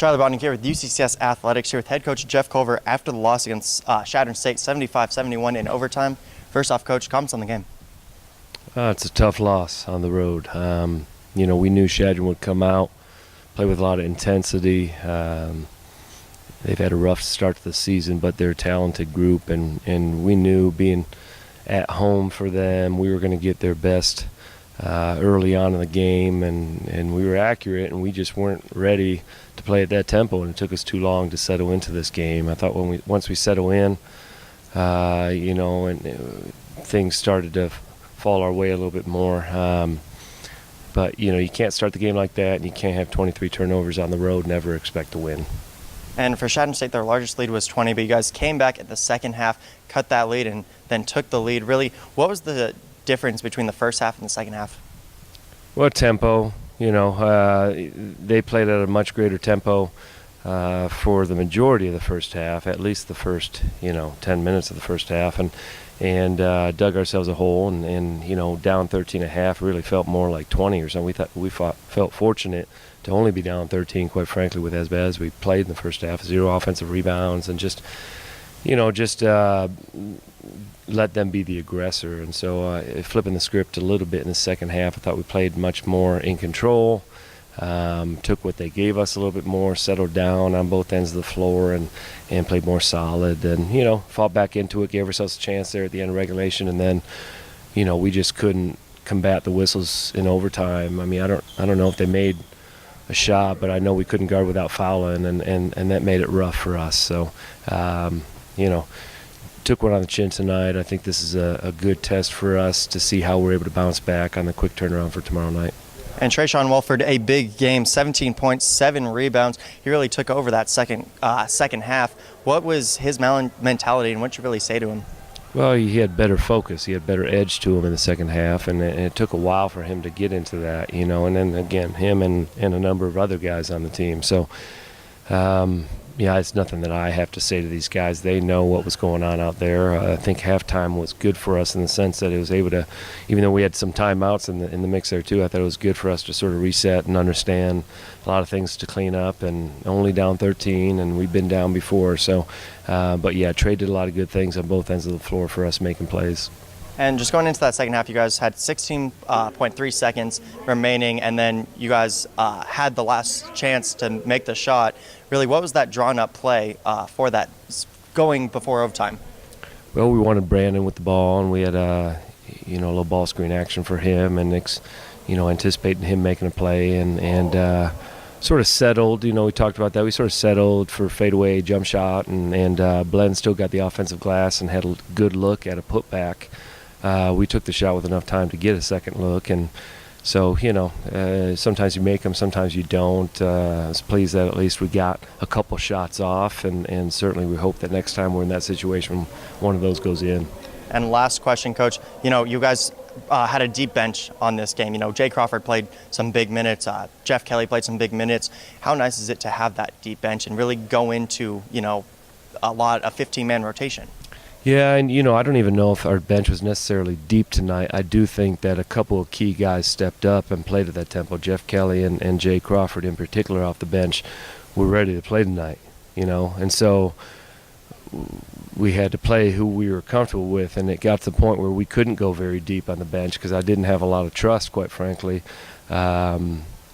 Charlie Bodning here with UCCS Athletics, here with head coach Jeff Culver after the loss against Chadron State 75-71 in overtime. First off, coach, comments on the game. It's a tough loss on the road. We knew Chadron would come out, play with a lot of intensity. They've had a rough start to the season, but they're a talented group, and we knew being at home for them, we were going to get their best early on in the game, and we were accurate, and we just weren't ready to play at that tempo, and it took us too long to settle into this game. I thought once we settle in, things started to fall our way a little bit more. But you can't start the game like that, and you can't have 23 turnovers on the road and never expect to win. And for Chadron State, their largest lead was 20, but you guys came back at the second half, cut that lead, and then took the lead. Really, what was the difference between the first half and the second half? Well, tempo. They played at a much greater tempo for the majority of the first half, at least the first 10 minutes of the first half, and dug ourselves a hole, and down 13 and a half really felt more like 20 or something. We felt fortunate to only be down 13, quite frankly, with as bad as we played in the first half. 0 offensive rebounds, and just let them be the aggressor. And so flipping the script a little bit in the second half, I thought we played much more in control, took what they gave us a little bit more, settled down on both ends of the floor, and played more solid, and fought back into it, gave ourselves a chance there at the end of regulation, and then we just couldn't combat the whistles in overtime. I mean, I don't know if they made a shot, but I know we couldn't guard without fouling, and that made it rough for us. So took one on the chin tonight. I think this is a good test for us to see how we're able to bounce back on the quick turnaround for tomorrow night. And Trayshawn Welford, a big game, 17 points, 7 rebounds. He really took over that second half. What was his mentality, and what did you really say to him? Well, he had better focus. He had better edge to him in the second half, and it took a while for him to get into that, and then, again, him and a number of other guys on the team. So, it's nothing that I have to say to these guys. They know what was going on out there. I think halftime was good for us in the sense that it was able to, even though we had some timeouts in the mix there too, I thought it was good for us to sort of reset and understand a lot of things to clean up, and only down 13, and we've been down before. So, Trey did a lot of good things on both ends of the floor for us making plays. And just going into that second half, you guys had 16.3 seconds remaining, and then you guys had the last chance to make the shot. Really, what was that drawn-up play for that going before overtime? Well, we wanted Brandon with the ball, and we had a little ball screen action for him, and anticipating him making a play, and sort of settled. We talked about that. We sort of settled for fadeaway jump shot, and Glenn still got the offensive glass and had a good look at a putback. We took the shot with enough time to get a second look, and so sometimes you make them, sometimes you don't. I was pleased that at least we got a couple shots off, and certainly we hope that next time we're in that situation, one of those goes in. And last question, Coach. You guys had a deep bench on this game. Jay Crawford played some big minutes. Jeff Kelly played some big minutes. How nice is it to have that deep bench and really go into a 15-man rotation? Yeah, and I don't even know if our bench was necessarily deep tonight. I do think that a couple of key guys stepped up and played at that tempo. Jeff Kelly and Jay Crawford in particular off the bench were ready to play tonight, and so we had to play who we were comfortable with, and it got to the point where we couldn't go very deep on the bench because I didn't have a lot of trust, quite frankly,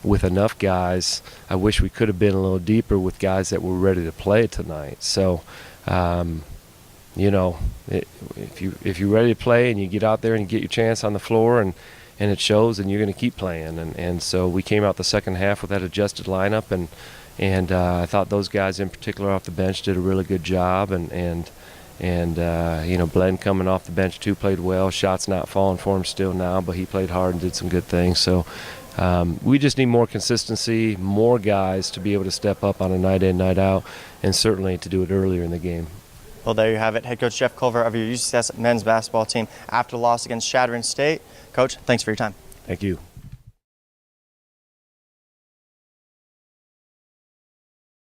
with enough guys. I wish we could have been a little deeper with guys that were ready to play tonight. So if you're ready to play and you get out there and you get your chance on the floor and it shows, and you're going to keep playing. And so we came out the second half with that adjusted lineup, and I thought those guys in particular off the bench did a really good job, and Glenn coming off the bench too played well. Shots not falling for him still now, but he played hard and did some good things. So we just need more consistency, more guys to be able to step up on a night in, night out, and certainly to do it earlier in the game. Well, there you have it. Head Coach Jeff Culver of your UCCS men's basketball team after the loss against Chadron State. Coach, thanks for your time. Thank you.